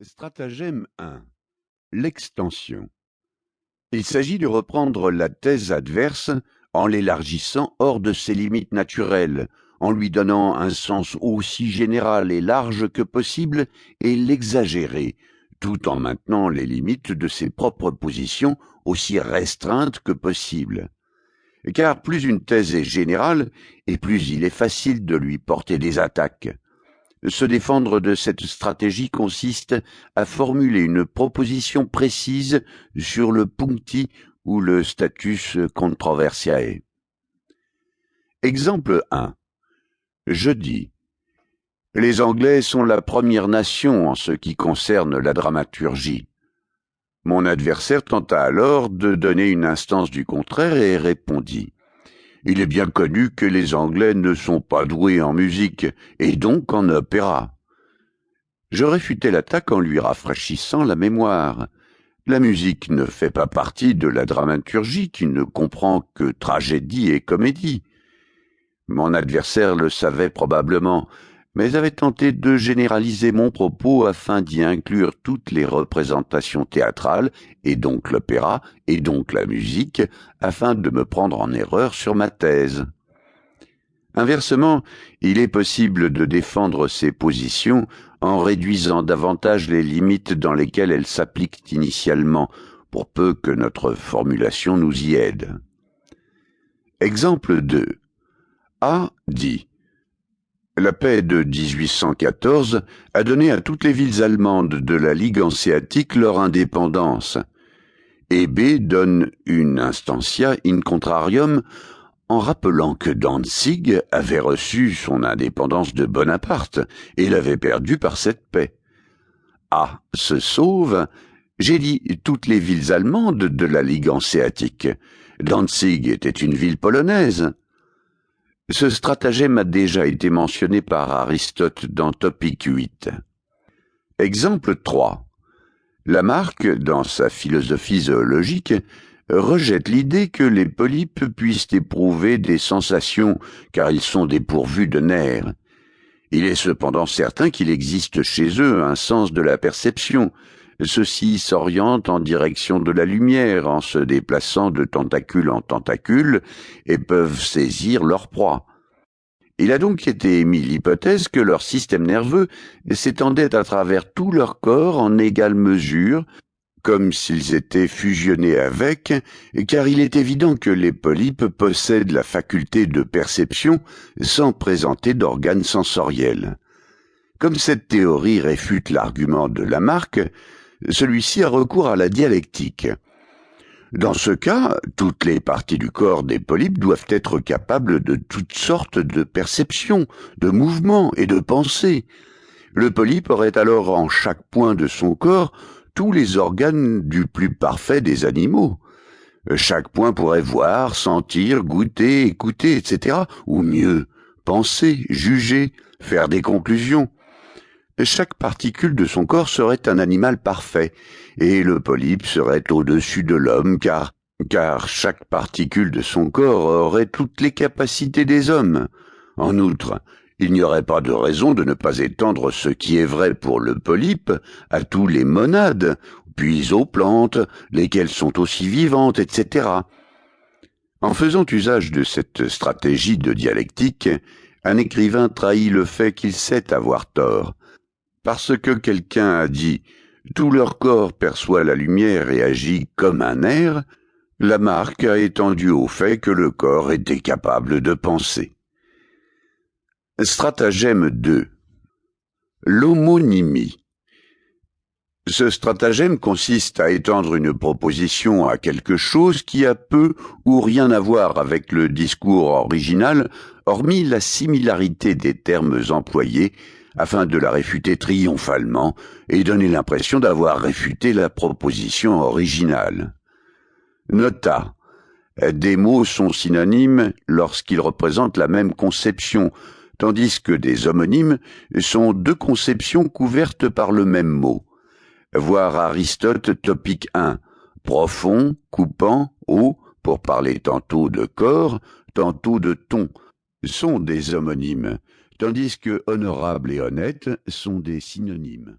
Stratagème 1. L'extension. Il s'agit de reprendre la thèse adverse en l'élargissant hors de ses limites naturelles, en lui donnant un sens aussi général et large que possible et l'exagérer, tout en maintenant les limites de ses propres positions aussi restreintes que possible. Car plus une thèse est générale, et plus il est facile de lui porter des attaques. Se défendre de cette stratégie consiste à formuler une proposition précise sur le puncti ou le status controversiae. Exemple 1. Je dis: les Anglais sont la première nation en ce qui concerne la dramaturgie. Mon adversaire tenta alors de donner une instance du contraire et répondit: il est bien connu que les Anglais ne sont pas doués en musique, et donc en opéra. Je réfutai l'attaque en lui rafraîchissant la mémoire. La musique ne fait pas partie de la dramaturgie qui ne comprend que tragédie et comédie. Mon adversaire le savait probablement, mais avait tenté de généraliser mon propos afin d'y inclure toutes les représentations théâtrales, et donc l'opéra, et donc la musique, afin de me prendre en erreur sur ma thèse. Inversement, il est possible de défendre ces positions en réduisant davantage les limites dans lesquelles elles s'appliquent initialement, pour peu que notre formulation nous y aide. Exemple 2. A dit: la paix de 1814 a donné à toutes les villes allemandes de la Ligue hanséatique leur indépendance, et B donne une instantia in contrarium en rappelant que Danzig avait reçu son indépendance de Bonaparte et l'avait perdue par cette paix. A se sauve: j'ai dit toutes les villes allemandes de la Ligue hanséatique. Danzig était une ville polonaise. Ce stratagème a déjà été mentionné par Aristote dans Topique 8. Exemple 3. Lamarck, dans sa philosophie zoologique, rejette l'idée que les polypes puissent éprouver des sensations car ils sont dépourvus de nerfs. Il est cependant certain qu'il existe chez eux un sens de la perception. Ceux-ci s'orientent en direction de la lumière en se déplaçant de tentacule en tentacule et peuvent saisir leur proie. Il a donc été émis l'hypothèse que leur système nerveux s'étendait à travers tout leur corps en égale mesure, comme s'ils étaient fusionnés avec, car il est évident que les polypes possèdent la faculté de perception sans présenter d'organes sensoriels. Comme cette théorie réfute l'argument de Lamarck, celui-ci a recours à la dialectique. Dans ce cas, toutes les parties du corps des polypes doivent être capables de toutes sortes de perceptions, de mouvements et de pensées. Le polype aurait alors en chaque point de son corps tous les organes du plus parfait des animaux. Chaque point pourrait voir, sentir, goûter, écouter, etc., ou mieux, penser, juger, faire des conclusions. Chaque particule de son corps serait un animal parfait, et le polype serait au-dessus de l'homme, car chaque particule de son corps aurait toutes les capacités des hommes. En outre, il n'y aurait pas de raison de ne pas étendre ce qui est vrai pour le polype à tous les monades, puis aux plantes, lesquelles sont aussi vivantes, etc. En faisant usage de cette stratégie de dialectique, un écrivain trahit le fait qu'il sait avoir tort. Parce que quelqu'un a dit « tout leur corps perçoit la lumière et agit comme un nerf », Lamarck a étendu au fait que le corps était capable de penser. Stratagème 2. L'homonymie. Ce stratagème consiste à étendre une proposition à quelque chose qui a peu ou rien à voir avec le discours original, hormis la similarité des termes employés, afin de la réfuter triomphalement et donner l'impression d'avoir réfuté la proposition originale. Nota: des mots sont synonymes lorsqu'ils représentent la même conception, tandis que des homonymes sont deux conceptions couvertes par le même mot. Voir Aristote, Topique 1. Profond, coupant, haut, pour parler tantôt de corps, tantôt de ton, sont des homonymes, tandis que honorable et honnête sont des synonymes.